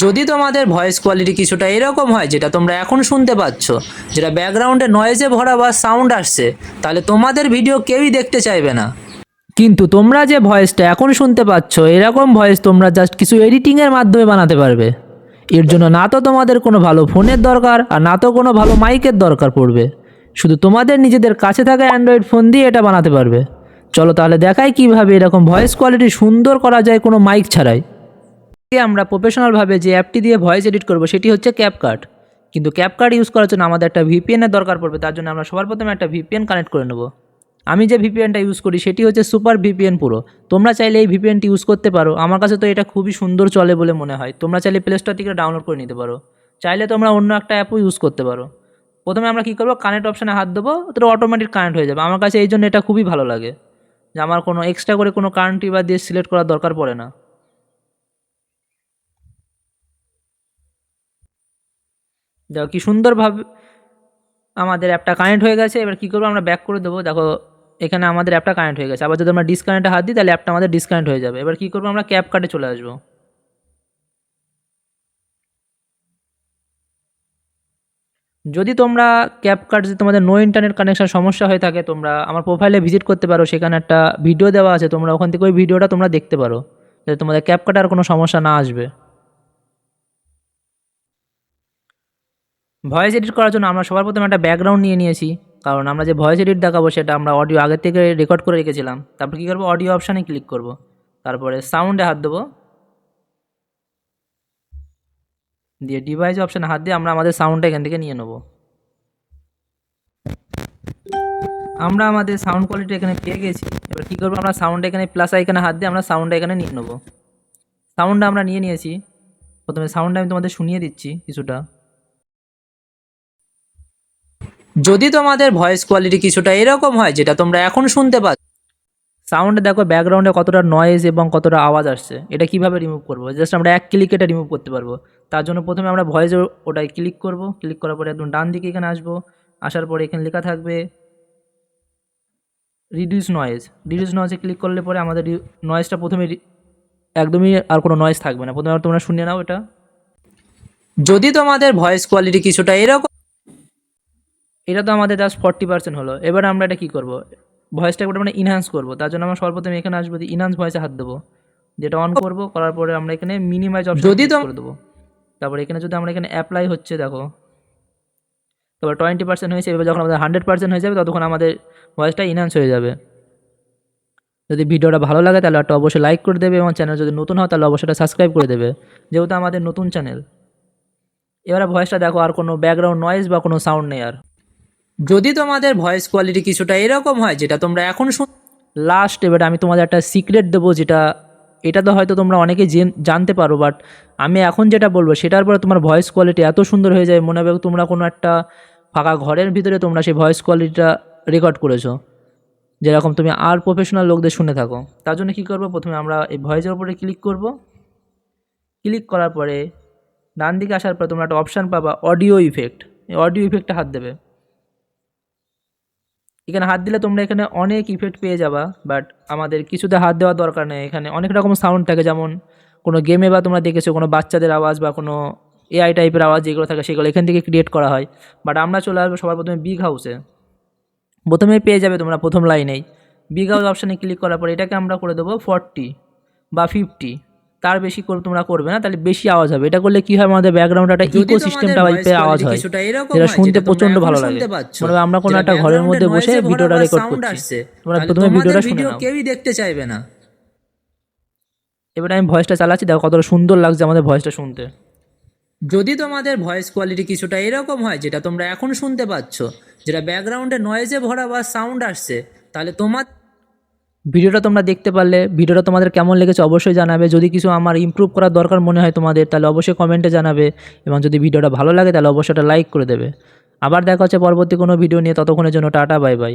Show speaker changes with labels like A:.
A: যদি তোমাদের voice quality কিছুটা এরকম হয় যেটা তোমরা এখন শুনতে পাচ্ছ, যেটা ব্যাকগ্রাউন্ডে নয়েজে ভরা বা সাউন্ড আসছে, তাহলে তোমাদের ভিডিও কেউই দেখতে চাইবে না। কিন্তু তোমরা যে ভয়েসটা এখন শুনতে পাচ্ছ, এরকম ভয়েস তোমরা জাস্ট কিছু এডিটিংয়ের মাধ্যমে বানাতে পারবে। এর জন্য না তো তোমাদের কোনো ভালো ফোনের দরকার, আর না তো কোনো ভালো মাইকের দরকার পড়বে। শুধু তোমাদের নিজেদের কাছে থাকা অ্যান্ড্রয়েড ফোন দিয়ে এটা বানাতে পারবে। চলো তাহলে দেখাই কিভাবে এরকম ভয়েস কোয়ালিটি সুন্দর করা যায় কোনো মাইক ছাড়াই। আমরা প্রফেশনালভাবে যে অ্যাপটি দিয়ে ভয়েস এডিট করব সেটি হচ্ছে ক্যাপকাট। কিন্তু ক্যাপকাট ইউজ করার জন্য আমাদের একটা ভিপিএনের দরকার পড়বে। তার জন্য আমরা সবার প্রথমে একটা ভিপিএন কানেক্ট করে নেব। আমি যে ভিপিএনটা ইউজ করি সেটি হচ্ছে সুপার ভিপিএন প্রো। তোমরা চাইলে এই ভিপিএনটি ইউজ করতে পারো। আমার কাছে তো এটা খুবই সুন্দর চলে বলে মনে হয়। তোমরা চাইলে প্লে স্টোর থেকে ডাউনলোড করে নিতে পারো। চাইলে তোমরা অন্য একটা অ্যাপও ইউজ করতে পারো। প্রথমে আমরা কী করবো, কানেক্ট অপশানে হাত দেবো, তো অটোমেটিক কানেক্ট হয়ে যাবে। আমার কাছে এই জন্য এটা খুবই ভালো লাগে যে আমার কোনো এক্সট্রা করে কোনো কারেন্টই বা দিয়ে সিলেক্ট করার দরকার পড়ে না। দেখো কি সুন্দরভাবে আমাদের অ্যাপটা কানেক্ট হয়ে গেছে। এবার কী করবো, আমরা ব্যাক করে দেবো। দেখো এখানে আমাদের অ্যাপটা কানেক্ট হয়ে গেছে। আবার যদি আমরা ডিসকানেক্টে হাত দিই তাহলে অ্যাপটা আমাদের ডিসকানেক্ট হয়ে যাবে। এবার কী করবো, আমরা ক্যাপকাটে চলে আসবো। যদি তোমরা ক্যাপকাট যদি তোমাদের নো ইন্টারনেট কানেকশন সমস্যা হয়ে থাকে, তোমরা আমার প্রোফাইলে ভিজিট করতে পারো। সেখানে একটা ভিডিও দেওয়া আছে, তোমরা ওখান থেকে ওই ভিডিওটা তোমরা দেখতে পারো, যাতে তোমাদের ক্যাপকাটে আর কোনো সমস্যা না আসবে। ভয়েস এডিট করার জন্য আমরা সবার প্রথমে একটা ব্যাকগ্রাউন্ড নিয়ে নিয়েছি, কারণ আমরা যে ভয়েস এডিট দেখাবো সেটা আমরা অডিও আগের থেকে রেকর্ড করে রেখেছিলাম। তারপর কী করবো, অডিও অপশানে ক্লিক করব, তারপরে সাউন্ডে হাত দেবো, দিয়ে ডিভাইস অপশানে হাত দিয়ে আমরা আমাদের সাউন্ডটা এখান থেকে নিয়ে নেব। আমরা আমাদের সাউন্ড কোয়ালিটি এখানে পেয়ে গেছি। এবার কী করবো, আমরা সাউন্ড এখানে প্লাস আইকনে হাত দিয়ে আমরা সাউন্ডটা এখানে নিয়ে নেবো। সাউন্ডটা আমরা নিয়ে নিয়েছি। প্রথমে সাউন্ডটা আমি তোমাদের শুনিয়ে দিচ্ছি কিছুটা। যদি তোমাদের ভয়েস কোয়ালিটি কিছুটা এরকম হয় যেটা তোমরা এখন শুনতে পাচ্ছ, সাউন্ডে দেখো ব্যাকগ্রাউন্ডে কতটা নয়েজ এবং কতটা আওয়াজ আসছে। এটা কিভাবে রিমুভ করবো, জাস্ট আমরা এক ক্লিকে এটা রিমুভ করতে পারবো। তার জন্য প্রথমে আমরা ভয়েস ওটাই ক্লিক করব। ক্লিক করার পরে একদম ডান দিকে এখানে আসবো। আসার পরে এখানে লেখা থাকবে রিডিউস নয়েজ। রিডিউস নয়েজে ক্লিক করলে পরে আমাদের নয়েজটা প্রথমে একদমই আর কোনো নয়েজ থাকবে না। প্রথমে তোমরা শুনে নাও এটা। যদি তোমাদের ভয়েস কোয়ালিটি কিছুটা এরকম, এটা তো আমাদের জাস্ট 40% হলো। এবার আমরা এটা কী করবো, ভয়েসটা একবার আমরা ইনহ্যান্স করবো। তার জন্য আমরা সর্বপ্রথমে এখানে আসবো, ইনহ্যান্স ভয়েসে হাত দেবো, যেটা অন করবো। করার পরে আমরা এখানে মিনিমাইজ অপশন করে দেবো। তারপরে এখানে যদি আমরা এখানে অ্যাপ্লাই হচ্ছে দেখো, তারপর 20% হয়েছে। এবার যখন আমাদের 100% হয়ে যাবে ততক্ষণ আমাদের ভয়েসটা ইনহ্যান্স হয়ে যাবে। যদি ভিডিওটা ভালো লাগে তাহলে একটা অবশ্যই লাইক করে দেবে, এবং চ্যানেল যদি নতুন হয় তাহলে অবশ্যই সাবস্ক্রাইব করে দেবে, যেহেতু আমাদের নতুন চ্যানেল। এবারে ভয়েসটা দেখো, আর কোনো ব্যাকগ্রাউন্ড নয়েজ বা কোনো সাউন্ড নেই আর। যদি তোমাদের ভয়েস কোয়ালিটি কিছুটা এরকম হয় যেটা তোমরা এখন লাস্ট, এবারে আমি তোমাদের একটা সিক্রেট দেবো, যেটা এটা তো হয়তো তোমরা অনেকে জানতে পারো, বাট আমি এখন যেটা বলবো সেটার পরে তোমার ভয়েস কোয়ালিটি এত সুন্দর হয়ে যায়, মনে হবে তোমরা কোনো একটা ফাঁকা ঘরের ভিতরে তোমরা সেই ভয়েস কোয়ালিটিটা রেকর্ড করেছো, যেরকম তুমি আর প্রফেশনাল লোকদের শুনে থাকো। তার জন্য কী করবো, প্রথমে আমরা এই ভয়েসের উপরে ক্লিক করব। ক্লিক করার পরে ডান দিকে আসার পর তোমরা একটা অপশান পাবা অডিও ইফেক্ট। এই অডিও ইফেক্টে হাত দেবে। এখানে হাত দিলে তোমরা এখানে অনেক ইফেক্ট পেয়ে যাবা, বাট আমাদের কিছুতে হাত দেওয়ার দরকার নেই। এখানে অনেক রকম সাউন্ড থাকে, যেমন কোনো গেমে বা তোমরা দেখেছো কোনো বাচ্চাদের আওয়াজ বা কোনো এআই টাইপের আওয়াজ যেগুলো থাকে সেগুলো এখান থেকে ক্রিয়েট করা হয়। বাট আমরা চলে আসবো সবার প্রথমে বিগ হাউসে। প্রথমে পেয়ে যাবে তোমরা প্রথম লাইনেই বিগ হাউস অপশানে ক্লিক করার পর এটাকে আমরা করে দেবো 40 বা 50। তার বেশি করে তোমরা করবে না, তাহলে বেশি আওয়াজ হবে। এটা করলে কি হয়, আমাদের ব্যাকগ্রাউন্ডে একটা ইকোসিস্টেম টাইপের আওয়াজ হয়, যেটা শুনতে প্রচন্ড ভালো লাগে। মানে আমরা কোনো একটা ঘরের মধ্যে বসে ভিডিওটা রেকর্ড করছি, তোমরা প্রথমে ভিডিওটা শুনে নাও, কেউই দেখতে চাইবে না। এবারে আমি ভয়েসটা চালাচ্ছি, দেখো কতটা সুন্দর লাগছে আমাদের ভয়েসটা শুনতে। যদি তোমাদের ভয়েস কোয়ালিটি কিছুটা এরকম হয় যেটা তোমরা এখন শুনতে পাচ্ছ, যেটা ব্যাকগ্রাউন্ডে নয়েজে ভরা বা সাউন্ড আসছে, তাহলে তোমার ভিডিওটা তোমরা দেখতে পারলে ভিডিওটা তোমাদের কেমন লেগেছে অবশ্যই জানাবে। যদি কিছু আমার ইমপ্রুভ করার দরকার মনে হয় তোমাদের, তাহলে অবশ্যই কমেন্টে জানাবে, এবং যদি ভিডিওটা ভালো লাগে তাহলে অবশ্যই একটা লাইক করে দেবে। আবার দেখা হচ্ছে পরবর্তী কোনো ভিডিও নিয়ে, ততক্ষণের জন্য টাটা বাই বাই।